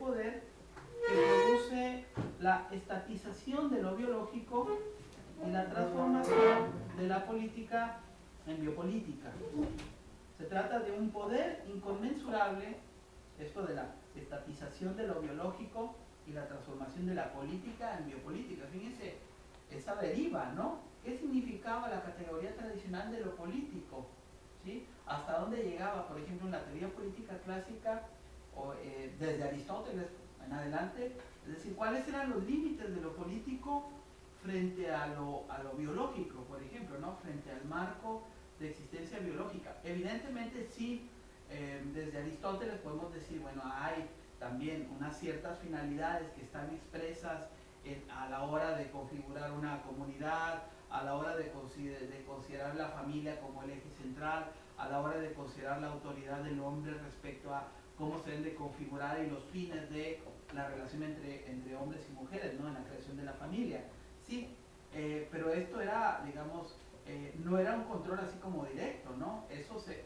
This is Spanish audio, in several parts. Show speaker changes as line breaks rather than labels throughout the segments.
poder que produce la estatización de lo biológico y la transformación de la política en biopolítica. Se trata de un poder inconmensurable, esto de la estatización de lo biológico y la transformación de la política en biopolítica. Fíjense esa deriva, ¿no? ¿Qué significaba la categoría tradicional de lo político? ¿Sí? ¿Hasta dónde llegaba, por ejemplo, en la teoría política clásica, o, desde Aristóteles en adelante? Es decir, ¿cuáles eran los límites de lo político frente a lo biológico, por ejemplo, ¿no? Frente al marco de existencia biológica? Evidentemente sí, desde Aristóteles podemos decir, bueno, hay también unas ciertas finalidades que están expresas a la hora de configurar una comunidad, a la hora de considerar la familia como el eje central, a la hora de considerar la autoridad del hombre respecto a cómo se deben de configurar y los fines de la relación entre hombres y mujeres, ¿no? En la creación de la familia. Sí, pero esto era, digamos, no era un control así como directo, ¿no? Eso se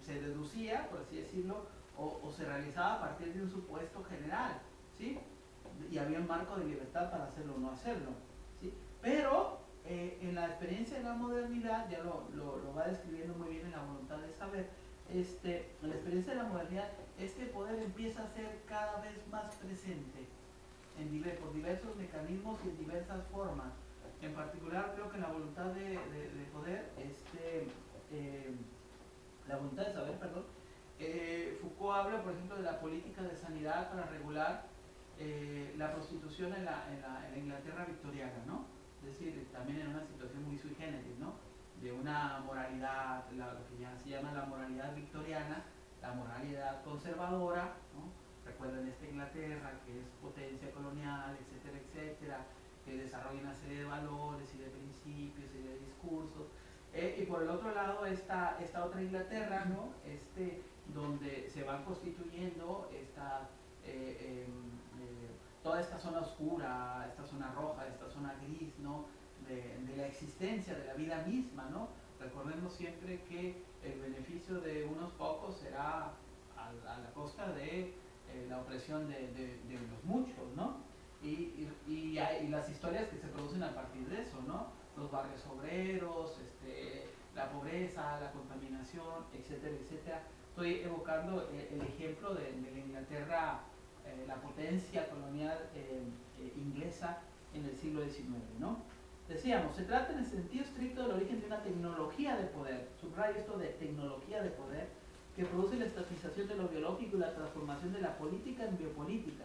deducía, por así decirlo, o se realizaba a partir de un supuesto general, ¿sí? Y había un marco de libertad para hacerlo o no hacerlo, ¿sí? Pero en la experiencia de la modernidad, ya lo va describiendo muy bien en La voluntad de saber, en la experiencia de la modernidad, este poder empieza a ser cada vez más presente por diversos mecanismos y en diversas formas. En particular, creo que en La voluntad de poder, La voluntad de saber, perdón, Foucault habla, por ejemplo, de la política de sanidad para regular la prostitución en la Inglaterra victoriana, ¿no? Es decir, también en una situación muy sui generis, ¿no? De una moralidad, lo que ya se llama la moralidad victoriana, la moralidad conservadora, ¿no? Recuerden esta Inglaterra que es potencia colonial, etcétera, etcétera, que desarrolla una serie de valores y de principios y de discursos. Y por el otro lado esta otra Inglaterra, ¿no? Donde se van constituyendo toda esta zona oscura, esta zona roja, esta zona gris, ¿no? De la existencia, de la vida misma, ¿no? Recordemos siempre que el beneficio de unos pocos será a la costa de la opresión de los muchos, ¿no? Y las historias que se producen a partir de eso, ¿no? Los barrios obreros, la pobreza, la contaminación, etcétera, etcétera. Estoy evocando el ejemplo de la Inglaterra, la potencia colonial inglesa en el siglo XIX, ¿no? Decíamos, se trata en el sentido estricto del origen de una tecnología de poder, subrayo esto de tecnología de poder, que produce la estatización de lo biológico y la transformación de la política en biopolítica.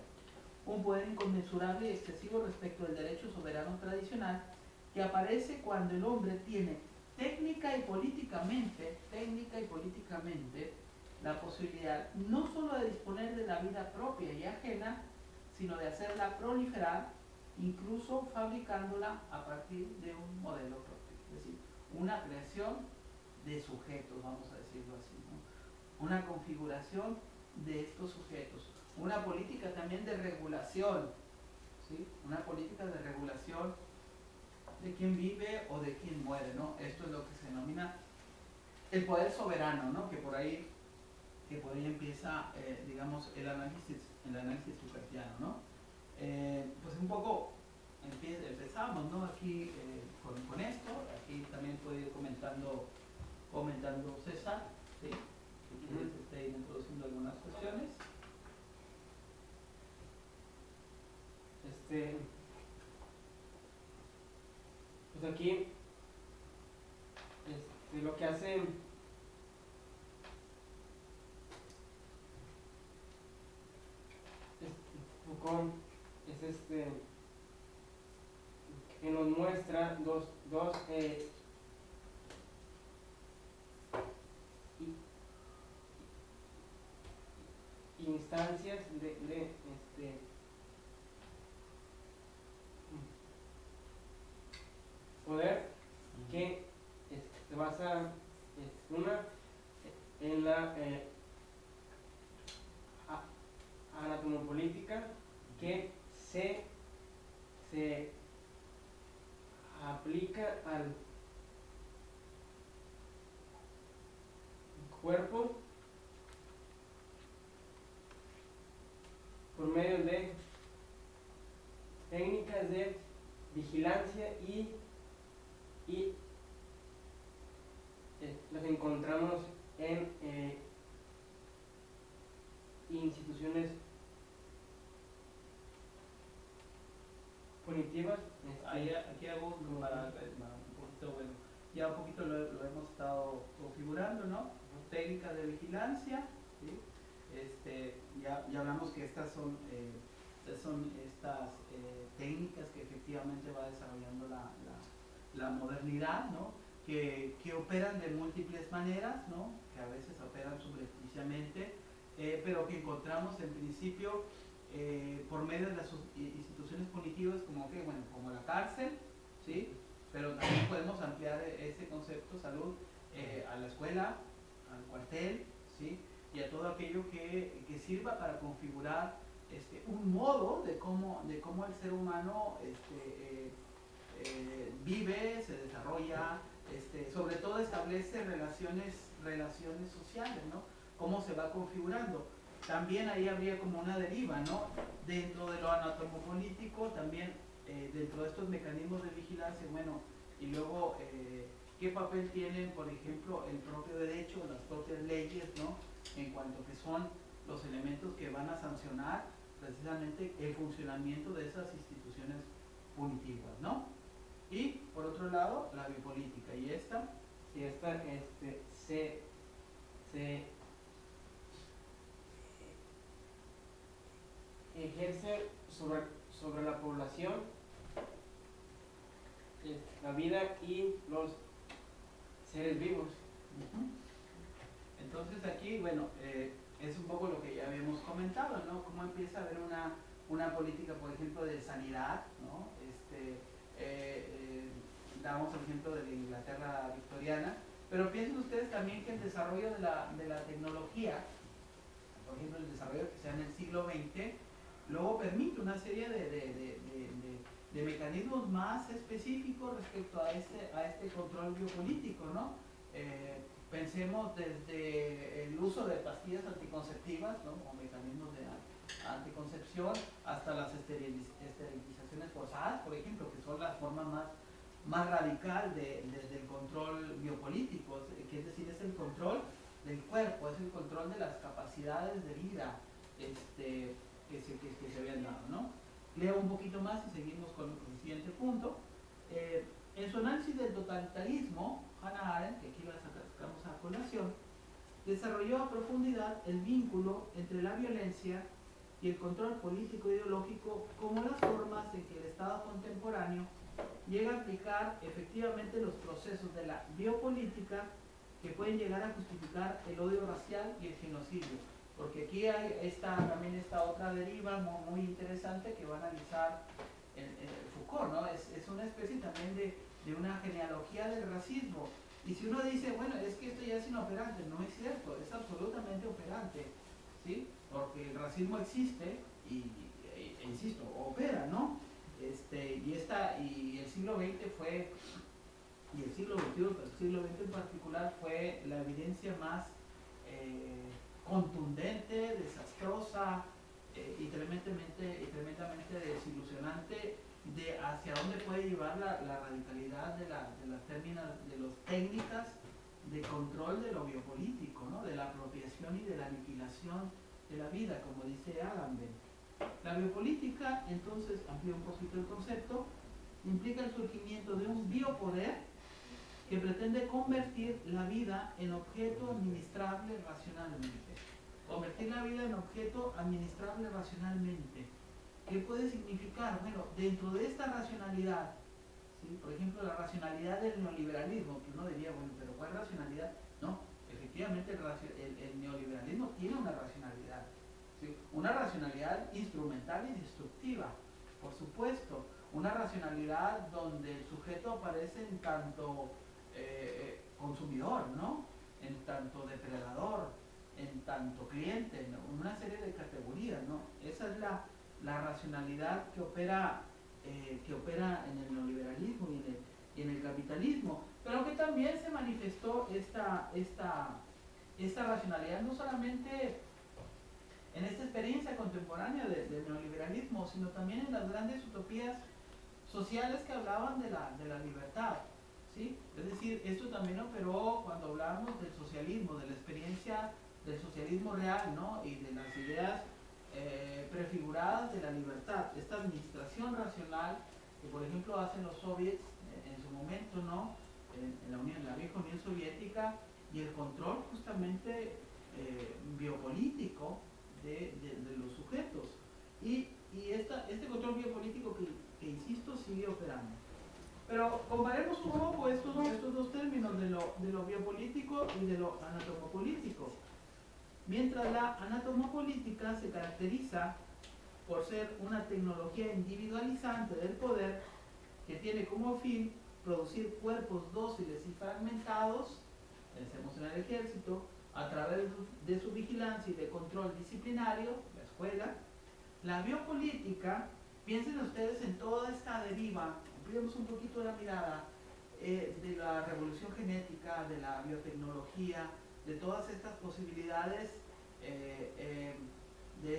Un poder inconmensurable y excesivo respecto del derecho soberano tradicional que aparece cuando el hombre tiene técnica y políticamente, la posibilidad no solo de disponer de la vida propia y ajena, sino de hacerla proliferar, incluso fabricándola a partir de un modelo propio. Es decir, una creación de sujetos, vamos a decirlo así, ¿no? Una configuración de estos sujetos. Una política también de regulación, ¿sí? Una política de regulación de quién vive o de quién muere, ¿no? Esto es lo que se denomina el poder soberano, ¿no? Que por ahí empieza, digamos, el análisis Foucaultiano, ¿no? Pues un poco empezamos, ¿no? Aquí con esto, aquí también puede ir comentando César, ¿sí? Si quieres ir introduciendo algunas cuestiones.
Pues aquí lo que hace Foucault es que nos muestra dos instancias de poder que se basa una en la anatomopolítica que se aplica al cuerpo por medio de técnicas de vigilancia y las encontramos en instituciones punitivas.
Aquí hago para un poquito, bueno, ya un poquito lo hemos estado configurando, ¿no? Técnicas de vigilancia, ¿sí? Ya hablamos que estas son estas técnicas que efectivamente va desarrollando la modernidad, ¿no? Que operan de múltiples maneras, ¿no? Que a veces operan subrepticiamente, pero que encontramos en principio por medio de las instituciones punitivas como la cárcel, ¿sí? Pero también podemos ampliar ese concepto, salud, a la escuela, al cuartel, ¿sí? Y a todo aquello que sirva para configurar un modo de cómo el ser humano vive, se desarrolla, sobre todo establece relaciones sociales, ¿no? Cómo se va configurando. También ahí habría como una deriva, ¿no? Dentro de lo anatomopolítico, también dentro de estos mecanismos de vigilancia, bueno, y luego qué papel tienen, por ejemplo, el propio derecho, las propias leyes, ¿no? En cuanto que son los elementos que van a sancionar precisamente el funcionamiento de esas instituciones punitivas, ¿no? Y por otro lado, la biopolítica, y esta
se ejerce sobre la población, la vida y los seres vivos.
Entonces aquí, bueno, es un poco lo que ya habíamos comentado, ¿no? Cómo empieza a haber una política, por ejemplo, de sanidad, ¿no? Damos el ejemplo de la Inglaterra victoriana, pero piensen ustedes también que el desarrollo de la tecnología, por ejemplo, el desarrollo que se da en el siglo XX, luego permite una serie de mecanismos más específicos respecto a este control biopolítico, ¿no? Pensemos desde el uso de pastillas anticonceptivas, ¿no? Como mecanismos de anticoncepción, hasta las esterilizaciones forzadas, por ejemplo, que son las formas más radical desde el control biopolítico, que es decir, es el control del cuerpo, es el control de las capacidades de vida que se habían dado, ¿no? Leo un poquito más y seguimos con el siguiente punto. En su análisis del totalitarismo, Hannah Arendt, que aquí la sacamos a colación, desarrolló a profundidad el vínculo entre la violencia y el control político e ideológico como las formas en que el Estado contemporáneo llega a aplicar efectivamente los procesos de la biopolítica que pueden llegar a justificar el odio racial y el genocidio. Porque aquí hay también esta otra deriva muy interesante que va a analizar Foucault, ¿no? Es una especie también de una genealogía del racismo. Y si uno dice, bueno, es que esto ya es inoperante, no es cierto, es absolutamente operante, ¿sí? Porque el racismo existe e insisto, opera, ¿no? Y el siglo XX fue, y el siglo XXI, pero el siglo XX en particular fue la evidencia más contundente, desastrosa y tremendamente desilusionante de hacia dónde puede llevar la radicalidad de las técnicas de control de lo biopolítico, ¿no? De la apropiación y de la aniquilación de la vida, como dice Agamben. La biopolítica, entonces, amplía un poquito el concepto, implica el surgimiento de un biopoder que pretende convertir la vida en objeto administrable racionalmente. Convertir la vida en objeto administrable racionalmente. ¿Qué puede significar? Bueno, dentro de esta racionalidad, ¿sí? Por ejemplo, la racionalidad del neoliberalismo, que uno diría, bueno, pero ¿cuál racionalidad? No, efectivamente el neoliberalismo tiene una racionalidad, ¿sí? Una racionalidad instrumental y destructiva, por supuesto, una racionalidad donde el sujeto aparece en tanto consumidor, ¿no? En tanto depredador, en tanto cliente, ¿no? Una serie de categorías, ¿no? Esa es la racionalidad que opera en el neoliberalismo y en el capitalismo, pero que también se manifestó esta racionalidad no solamente en esta experiencia contemporánea, contemporánea del neoliberalismo, sino también en las grandes utopías sociales que hablaban de la libertad, ¿sí? Es decir, esto también operó cuando hablamos del socialismo, de la experiencia del socialismo real, ¿no? Y de las ideas prefiguradas de la libertad, esta administración racional que por ejemplo hacen los soviets en su momento, ¿no? En la vieja Unión Soviética, y el control justamente biopolítico de los sujetos. Y este control biopolítico que insisto sigue operando. Pero comparemos un poco estos dos términos de lo biopolítico y de lo anatomopolítico. Mientras la anatomopolítica se caracteriza por ser una tecnología individualizante del poder que tiene como fin producir cuerpos dóciles y fragmentados, pensemos en el ejército, a través de su vigilancia y de control disciplinario, la escuela. La biopolítica, piensen ustedes en toda esta deriva, ampliemos un poquito la mirada, de la revolución genética, de la biotecnología, de todas estas posibilidades de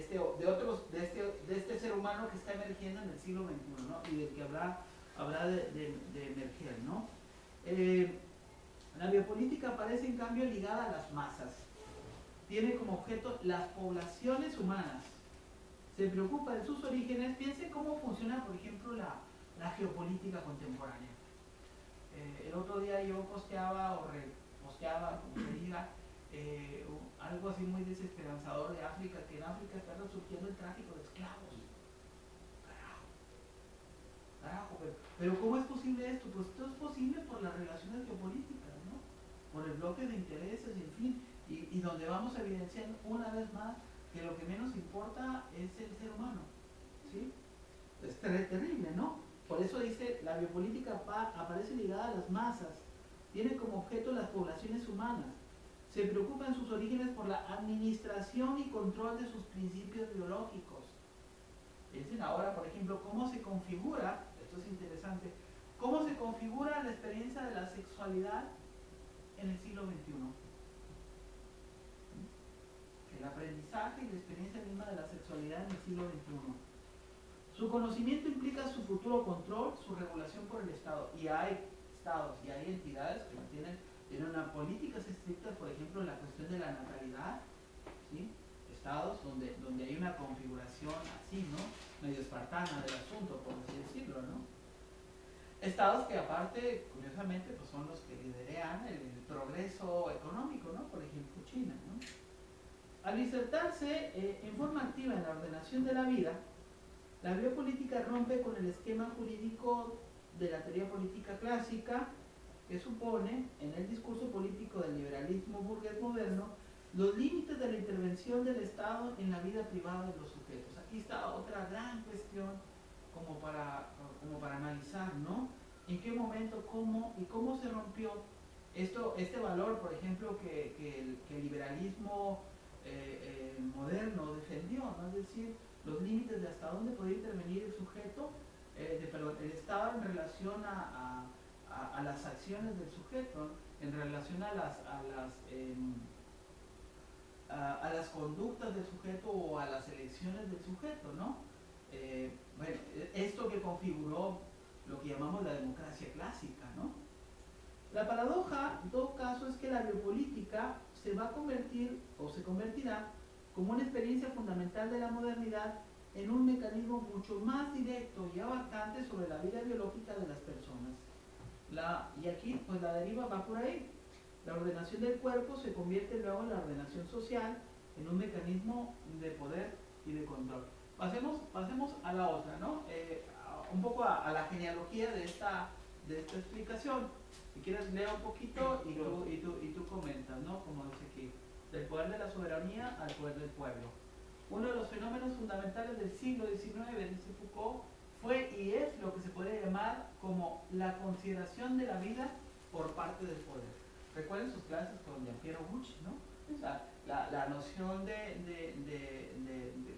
este ser humano que está emergiendo en el siglo XXI, ¿no? Y del que habrá de emerger, ¿no? La biopolítica aparece en cambio ligada a las masas. Tiene como objeto las poblaciones humanas. Se preocupa de sus orígenes. Piensen cómo funciona, por ejemplo, la geopolítica contemporánea. El otro día yo posteaba o reposteaba, como se diga, algo así muy desesperanzador de África, que en África está resurgiendo el tráfico de esclavos. Carajo, pero ¿cómo es posible esto? Pues esto es posible por las relaciones geopolíticas, ¿no? Por el bloque de intereses, en fin, y donde vamos a evidenciar una vez más que lo que menos importa es el ser humano, ¿sí? Es terrible, ¿no? Por eso dice, la biopolítica aparece ligada a las masas, tiene como objeto las poblaciones humanas, se preocupa en sus orígenes por la administración y control de sus principios biológicos. Piensen ahora, por ejemplo, cómo se configura, esto es interesante, cómo se configura la experiencia de la sexualidad en el siglo XXI. El aprendizaje y la experiencia misma de la sexualidad en el siglo XXI. Su conocimiento implica su futuro control, su regulación por el Estado. Y hay estados y hay entidades que tienen unas políticas estrictas, por ejemplo, en la cuestión de la natalidad, ¿sí? Estados donde hay una configuración así, ¿no? Medio espartana del asunto, por así decirlo, ¿no? Estados que aparte, curiosamente, pues son los que lideran el progreso económico, ¿no? Por ejemplo, China, ¿no? Al insertarse en forma activa en la ordenación de la vida, la biopolítica rompe con el esquema jurídico de la teoría política clásica, que supone, en el discurso político del liberalismo burgués moderno, los límites de la intervención del Estado en la vida privada de los sujetos. Aquí está otra gran cuestión como para analizar, ¿no? En qué momento, cómo se rompió este valor, por ejemplo, que el liberalismo moderno defendió, ¿no? Es decir, los límites de hasta dónde podía intervenir el sujeto, el Estado en relación a las acciones del sujeto, en relación a las conductas del sujeto o a las elecciones del sujeto, ¿no? Bueno, esto que configuró lo que llamamos la democracia clásica, ¿no? La paradoja, en todo caso, es que la biopolítica se va a convertir o se convertirá como una experiencia fundamental de la modernidad en un mecanismo mucho más directo y abarcante sobre la vida biológica de las personas. Y aquí, pues la deriva va por ahí. La ordenación del cuerpo se convierte luego en la ordenación social, en un mecanismo de poder y de control. Pasemos a la otra, ¿no? Un poco a la genealogía de esta explicación. Si quieres, lea un poquito y tú comentas, ¿no? Como dice aquí, del poder de la soberanía al poder del pueblo. Uno de los fenómenos fundamentales del siglo XIX, dice Foucault, fue y es lo que se puede llamar como la consideración de la vida por parte del poder. Recuerden sus clases con Giampiero Bucci, ¿no? O sea, la noción de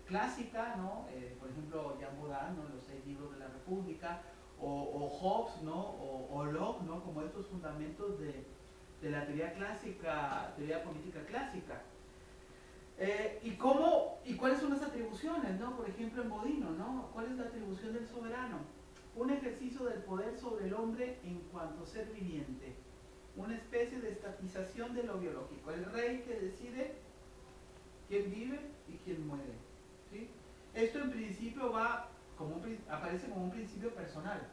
clásica, ¿no? Por ejemplo, Jean Baudin, ¿no? Los 6 libros de la República, o Hobbes, ¿no? O Locke, ¿no? Como estos fundamentos de la teoría clásica, teoría política clásica. ¿Y cuáles son las atribuciones atribuciones, ¿no? Por ejemplo, en Bodino, ¿no? ¿Cuál es la atribución del soberano? Un ejercicio del poder sobre el hombre en cuanto ser viviente. Una especie de estatización de lo biológico. El rey que decide quién vive y quién muere, ¿sí? Esto en principio aparece como un principio personal,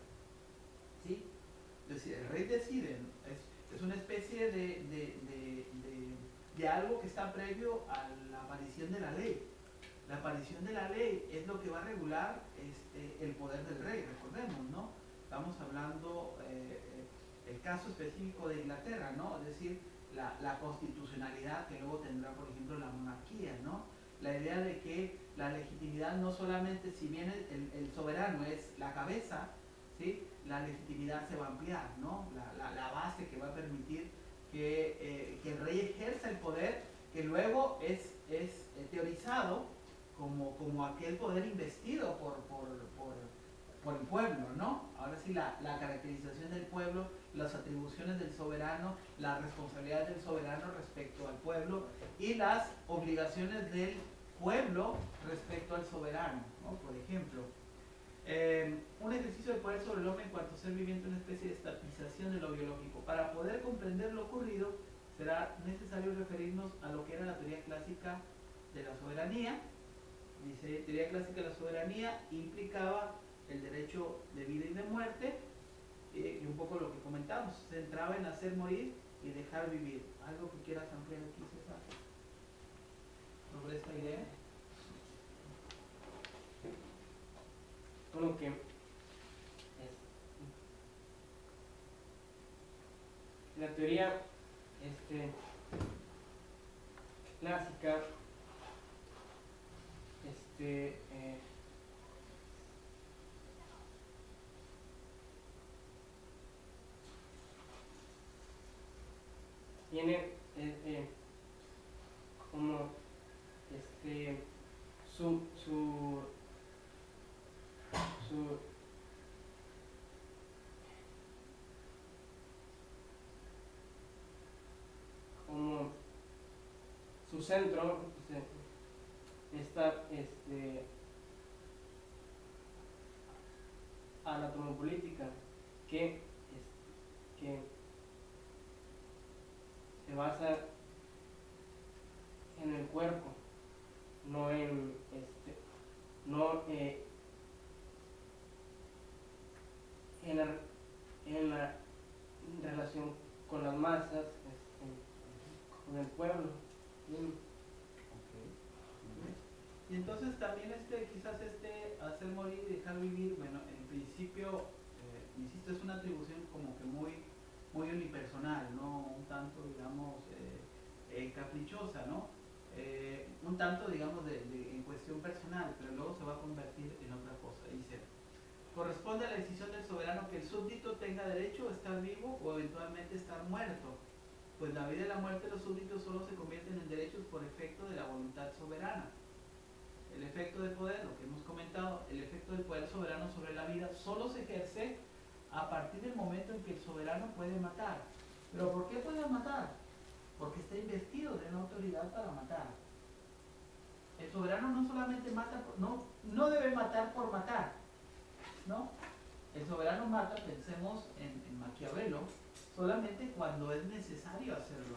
¿sí? Es decir, el rey decide, es una especie de algo que está previo a la aparición de la ley. La aparición de la ley es lo que va a regular el poder del rey, recordemos, ¿no? Estamos hablando el caso específico de Inglaterra, ¿no? Es decir, la constitucionalidad que luego tendrá, por ejemplo, la monarquía, ¿no? La idea de que la legitimidad no solamente, si bien el soberano es la cabeza, ¿sí? La legitimidad se va a ampliar, ¿no? La base que va a permitir que el rey ejerza el poder que luego es teorizado como aquel poder investido por el pueblo, ¿no? Ahora sí, la caracterización del pueblo, las atribuciones del soberano, las responsabilidades del soberano respecto al pueblo y las obligaciones del pueblo respecto al soberano, ¿no? Por ejemplo, un ejercicio de poder sobre el hombre en cuanto a ser viviente, una especie de estatización de lo biológico. Para poder comprender lo ocurrido, será necesario referirnos a lo que era la teoría clásica de la soberanía. Dice, teoría clásica de la soberanía implicaba el derecho de vida y de muerte, y un poco lo que comentamos, se centraba en hacer morir y dejar vivir. ¿Algo que quieras ampliar aquí, César, sobre esta idea?
Bueno, que la teoría clásica tiene como su como su centro está anatomopolítica que se basa en el cuerpo, no en en la relación con las masas, con el pueblo.
Y entonces también quizás hacer morir y dejar vivir, bueno, en principio, insisto, es una atribución como que muy unipersonal, ¿no? Un tanto, digamos, caprichosa, ¿no? Un tanto, digamos, en cuestión personal, pero luego se va a convertir en otra cosa. Dice, corresponde a la decisión del soberano que el súbdito tenga derecho a estar vivo o eventualmente estar muerto, pues la vida y la muerte de los súbditos solo se convierten en derechos por efecto de la voluntad soberana. El efecto del poder, lo que hemos comentado, el efecto del poder soberano sobre la vida solo se ejerce a partir del momento en que el soberano puede matar. ¿Pero por qué puede matar? Porque está investido de una autoridad para matar. El soberano no solamente mata, no debe matar por matar, ¿no? El soberano mata, pensemos en Maquiavelo, solamente cuando es necesario hacerlo.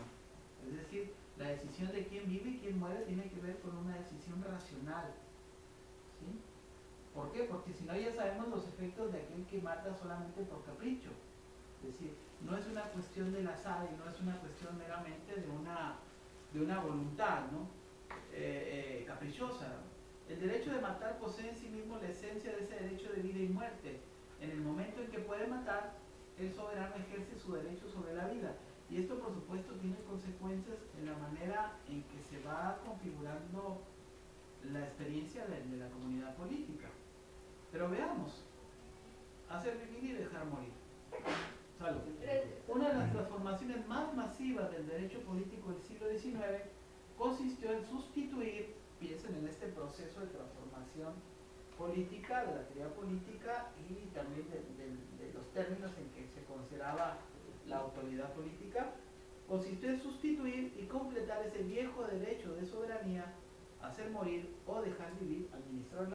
Es decir, la decisión de quién vive y quién muere tiene que ver con una decisión racional, ¿sí? ¿Por qué? Porque si no ya sabemos los efectos de aquel que mata solamente por capricho. Es decir, no es una cuestión del azar y no es una cuestión meramente de una voluntad, ¿no? Caprichosa. El derecho de matar posee en sí mismo la esencia de ese derecho de vida y muerte. En el momento en que puede matar, el soberano ejerce su derecho sobre la vida. Y esto, por supuesto, tiene consecuencias en la manera en que se va configurando la experiencia de la comunidad política. Pero veamos, hacer vivir y dejar morir. Salud. Una de las transformaciones más masivas del derecho político del siglo XIX consistió en sustituir, piensen en este proceso de transformación política, de la teoría política y también de los términos en que se consideraba la autoridad política, consistió en sustituir y completar ese viejo derecho de soberanía, hacer morir o dejar vivir